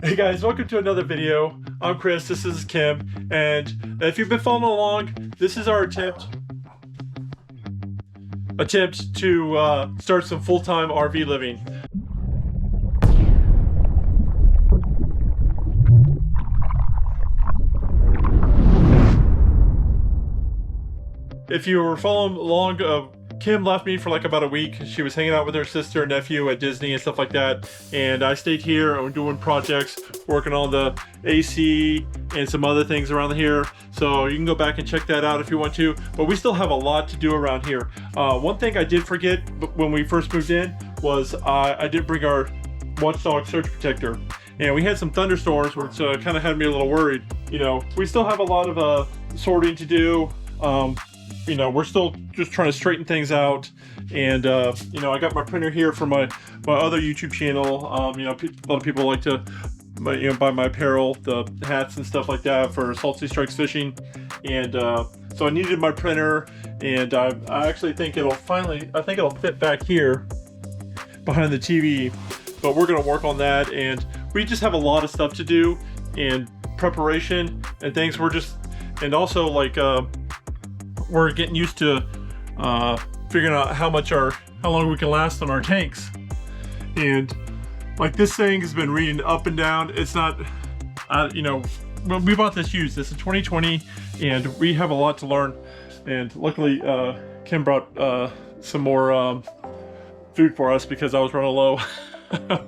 Hey guys, welcome to another video. I'm Chris, this is Kim, and if you've been following along, this is our attempt to start some full-time RV living. If you were following along, Kim left me for like about a week. She was hanging out with her sister and nephew at Disney and stuff like that. And I stayed here and doing projects, working on the AC and some other things around here. So you can go back and check that out if you want to. But we still have a lot to do around here. One thing I did forget when we first moved in was I did bring our Watchdog surge protector. And we had some thunderstorms which kind of had me a little worried. You know, we still have a lot of sorting to do. You know, we're still just trying to straighten things out, and you know, I got my printer here for my other YouTube channel. You know, a lot of people like to buy my apparel, the hats and stuff like that for Salty Strikes Fishing, and so I needed my printer, and I actually think it'll fit back here behind the TV, but we're gonna work on that, and we just have a lot of stuff to do and preparation and things. And also like we're getting used to figuring out how long we can last on our tanks. And like this thing has been reading up and down. It's not, you know, we bought this used. This is 2020, and we have a lot to learn. And luckily, Kim brought some more food for us because I was running low.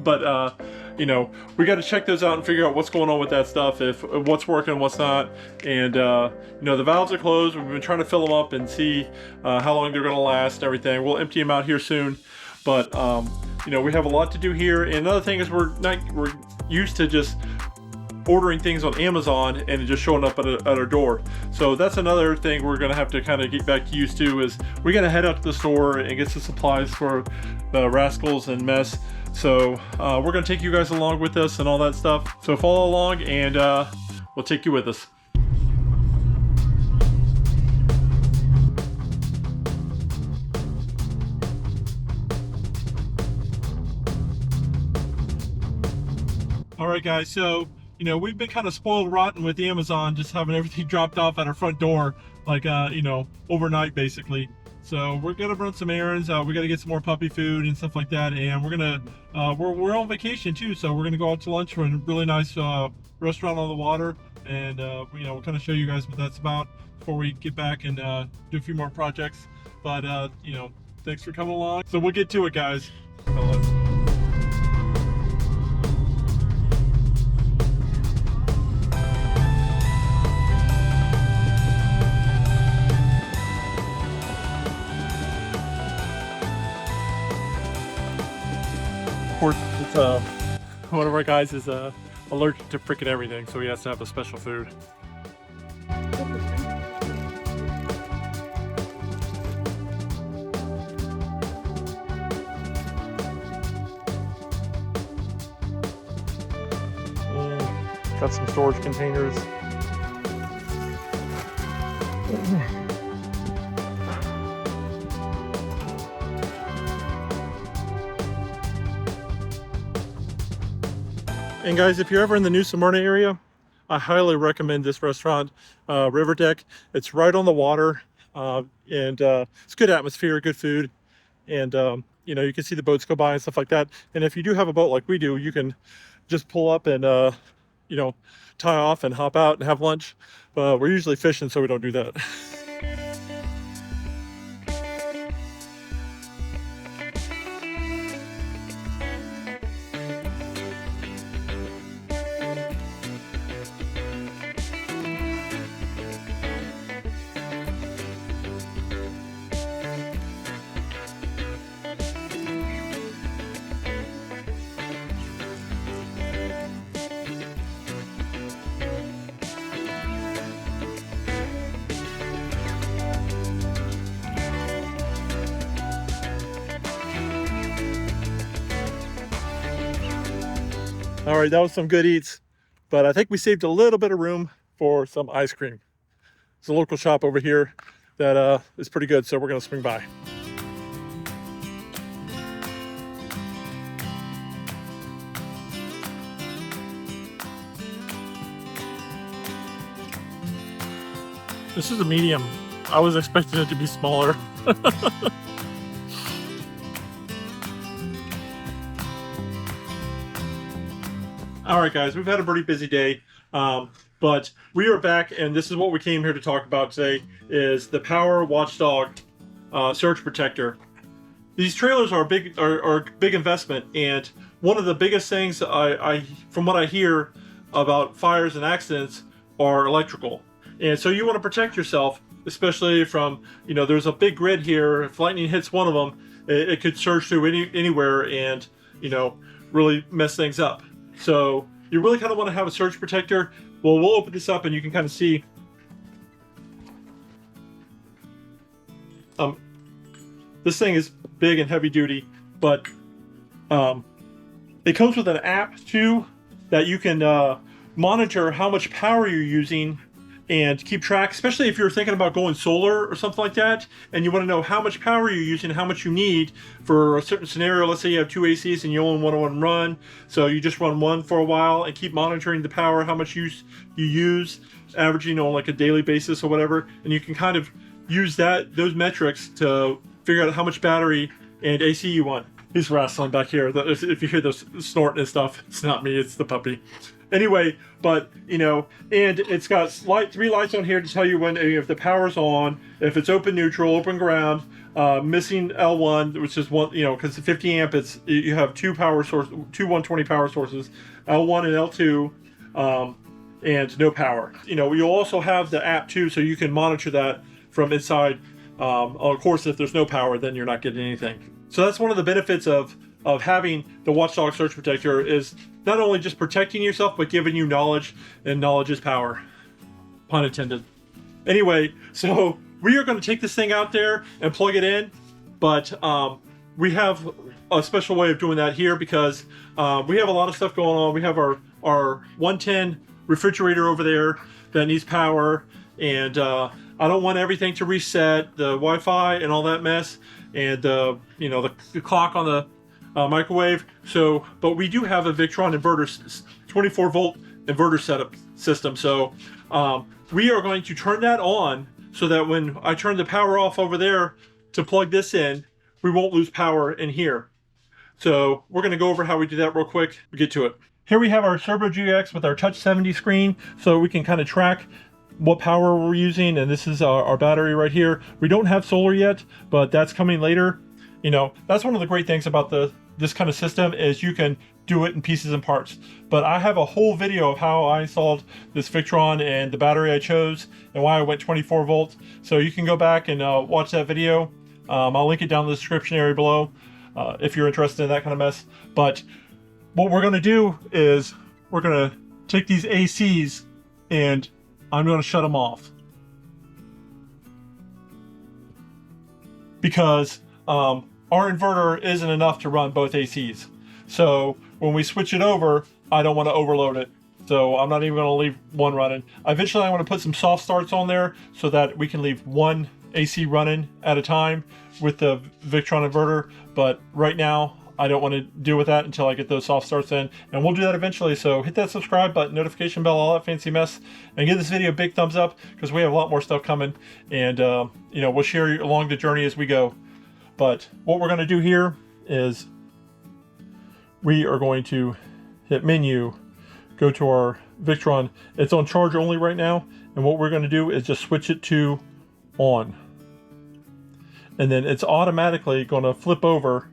But you know, we got to check those out and figure out what's going on with that stuff, if what's working, what's not. And you know, the valves are closed. We've been trying to fill them up and see how long they're going to last and everything. We'll empty them out here soon. But you know, we have a lot to do here. And another thing is we're used to just ordering things on Amazon and just showing up at our door. So that's another thing we're gonna have to kind of get back used to, is we gotta head out to the store and get some supplies for the rascals and mess. So we're gonna take you guys along with us and all that stuff. So follow along, and we'll take you with us. All right guys, so you know, we've been kind of spoiled rotten with Amazon, just having everything dropped off at our front door, like, you know, overnight basically. So we're gonna run some errands. We gotta get some more puppy food and stuff like that. And we're on vacation too. So we're gonna go out to lunch for a really nice restaurant on the water. And, you know, we'll kind of show you guys what that's about before we get back and do a few more projects. But, you know, thanks for coming along. So we'll get to it, guys. Of course, one of our guys is allergic to freaking everything, so he has to have a special food. Got some storage containers. And guys, if you're ever in the New Smyrna area, I highly recommend this restaurant, River Deck. It's right on the water, and it's good atmosphere, good food, and you know, you can see the boats go by and stuff like that. And if you do have a boat like we do, you can just pull up and you know, tie off and hop out and have lunch. We're usually fishing, so we don't do that. All right, that was some good eats, but I think we saved a little bit of room for some ice cream. There's a local shop over here that is pretty good, so we're gonna swing by. This is a medium. I was expecting it to be smaller. All right, guys, we've had a pretty busy day, but we are back, and this is what we came here to talk about today: is the Power Watchdog Surge Protector. These trailers are a big investment, and one of the biggest things from what I hear about fires and accidents are electrical. And so you want to protect yourself, especially from, there's a big grid here. If lightning hits one of them, it could surge through anywhere and, really mess things up. So you really kind of want to have a surge protector. Well, we'll open this up and you can kind of see. This thing is big and heavy duty, but it comes with an app too that you can monitor how much power you're using and keep track, especially if you're thinking about going solar or something like that, and you want to know how much power you're using, how much you need for a certain scenario. Let's say you have 2 ACs and you only want one run, so you just run one for a while and keep monitoring the power, how much you use, averaging on like a daily basis or whatever, and you can kind of use those metrics to figure out how much battery and AC you want. He's wrestling back here. If you hear those snorting and stuff, it's not me, it's the puppy. Anyway, but and it's got 3 lights on here to tell you if the power's on, if it's open neutral, open ground, missing L1, which is one, because the 50 amp, you have two 120 power sources, L1 and L2, and no power. You'll also have the app too, so you can monitor that from inside. Of course, if there's no power, then you're not getting anything. So that's one of the benefits of having the Watchdog Surge Protector, is not only just protecting yourself, but giving you knowledge, and knowledge is power. Pun intended. Anyway, so we are going to take this thing out there and plug it in, but we have a special way of doing that here because we have a lot of stuff going on. We have our 110 refrigerator over there that needs power, and I don't want everything to reset, the Wi-Fi and all that mess, and the clock on the microwave. So, but we do have a Victron inverter, 24 volt inverter setup system. So we are going to turn that on so that when I turn the power off over there to plug this in, we won't lose power in here. So we're going to go over how we do that real quick. We get to it. Here we have our Turbo GX with our Touch 70 screen, so we can kind of track what power we're using, and this is our battery right here. We don't have solar yet, but that's coming later. That's one of the great things about this kind of system, is you can do it in pieces and parts. But I have a whole video of how I installed this Victron and the battery I chose and why I went 24 volts. So you can go back and watch that video. I'll link it down in the description area below if you're interested in that kind of mess. But what we're going to do is we're going to take these ACs and I'm going to shut them off, because our inverter isn't enough to run both ACs. So when we switch it over, I don't want to overload it. So I'm not even going to leave one running. Eventually I want to put some soft starts on there so that we can leave one AC running at a time with the Victron inverter. But right now I don't want to deal with that until I get those soft starts in, and we'll do that eventually. So hit that subscribe button, notification bell, all that fancy mess, and give this video a big thumbs up, because we have a lot more stuff coming, and we'll share along the journey as we go. But what we're going to do here is we are going to hit menu, go to our Victron. It's on charge only right now, and what we're going to do is just switch it to on, and then it's automatically going to flip over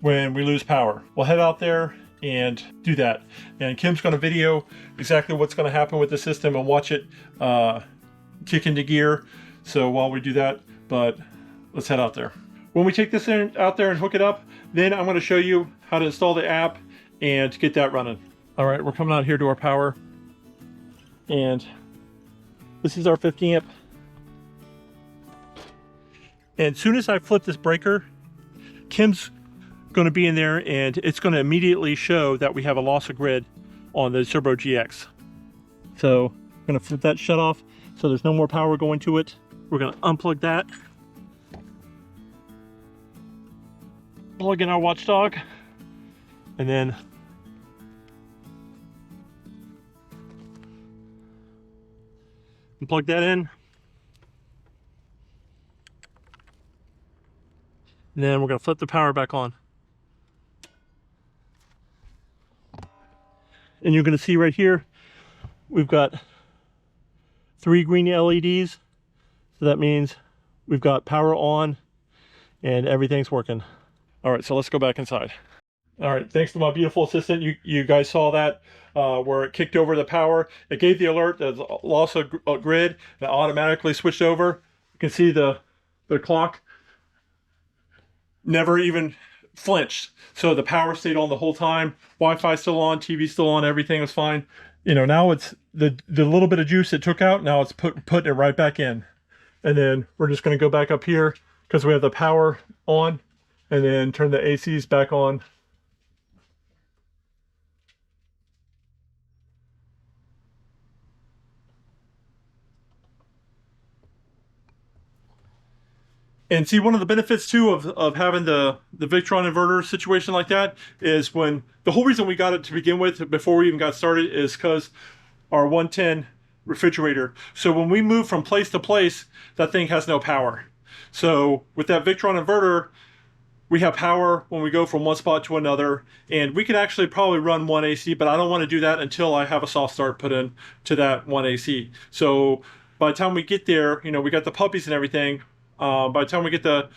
when we lose power. We'll head out there and do that, and Kim's going to video exactly what's going to happen with the system and watch it kick into gear. So while we do that, but let's head out there. When we take this out there and hook it up, then I'm going to show you how to install the app and to get that running. All right, we're coming out here to our power, and this is our 50 amp. And as soon as I flip this breaker, Kim's going to be in there, and it's going to immediately show that we have a loss of grid on the Turbo GX. So I'm going to flip that shut off so there's no more power going to it. We're going to unplug that, plug in our Watchdog, and then plug that in. And then we're gonna flip the power back on. And you're gonna see right here, we've got 3 green LEDs. So that means we've got power on and everything's working. All right, so let's go back inside. All right, thanks to my beautiful assistant. You guys saw that where it kicked over the power. It gave the alert that loss of grid and it automatically switched over. You can see the clock never even flinched. So the power stayed on the whole time. Wi-Fi still on, TV still on, everything was fine. You know, now it's the little bit of juice it took out, now it's putting it right back in. And then we're just gonna go back up here because we have the power on and then turn the ACs back on. And see, one of the benefits too of having the Victron inverter situation like that is when the whole reason we got it to begin with before we even got started is because our 110 refrigerator. So when we move from place to place, that thing has no power. So with that Victron inverter, we have power when we go from one spot to another, and we can actually probably run one AC, but I don't want to do that until I have a soft start put in to that one AC. So by the time we get there, you know, we got the puppies and everything. By the time we get the,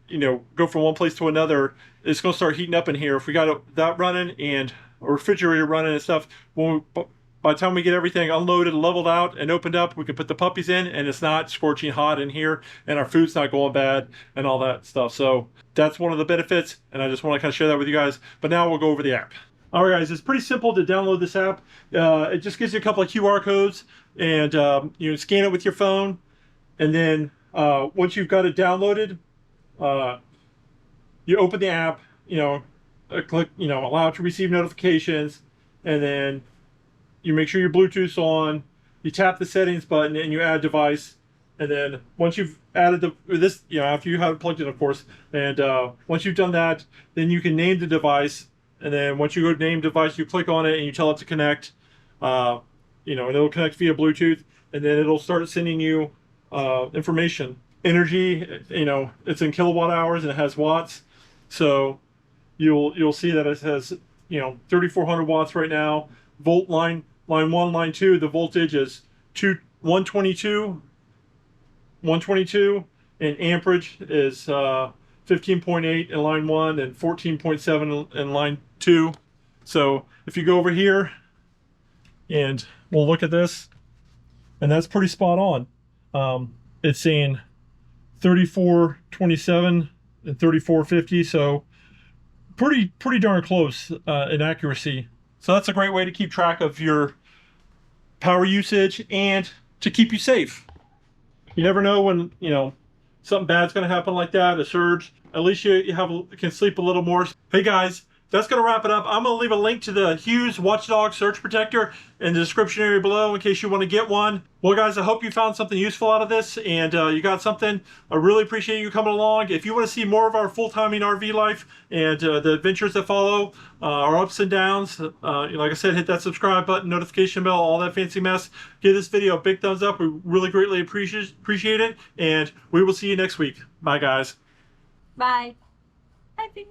you know, go from one place to another, it's going to start heating up in here. If we got that running and a refrigerator running and stuff, by the time we get everything unloaded, leveled out, and opened up, we can put the puppies in, and it's not scorching hot in here, and our food's not going bad, and all that stuff. So that's one of the benefits, and I just want to kind of share that with you guys. But now we'll go over the app. All right, guys, it's pretty simple to download this app. It just gives you a couple of QR codes, and you scan it with your phone, and then once you've got it downloaded, you open the app, you know, click, you know, allow it to receive notifications, and then you make sure your Bluetooth's on, you tap the settings button and you add device. And then once you've added this, you know, after you have it plugged in, of course, and once you've done that, then you can name the device. And then once you go to name device, you click on it and you tell it to connect, you know, and it'll connect via Bluetooth, and then it'll start sending you information. Energy, you know, it's in kilowatt hours and it has watts. So you'll see that it has, you know, 3,400 watts right now. Volt line 1, line 2, the voltage is 122, and amperage is 15.8 in line 1 and 14.7 in line 2. So if you go over here and we'll look at this, and that's pretty spot on. It's saying 3427 and 3450, so pretty darn close in accuracy. So that's a great way to keep track of your power usage and to keep you safe. You never know when, you know, something bad's going to happen like that, a surge. At least you can sleep a little more. Hey guys, that's going to wrap it up. I'm going to leave a link to the Hughes Watchdog Surge Protector in the description area below in case you want to get one. Well guys, I hope you found something useful out of this and you got something. I really appreciate you coming along. If you want to see more of our full-timing RV life and the adventures that follow, our ups and downs, like I said, hit that subscribe button, notification bell, all that fancy mess. Give this video a big thumbs up. We really greatly appreciate it, and we will see you next week. Bye guys. Bye. Bye, baby.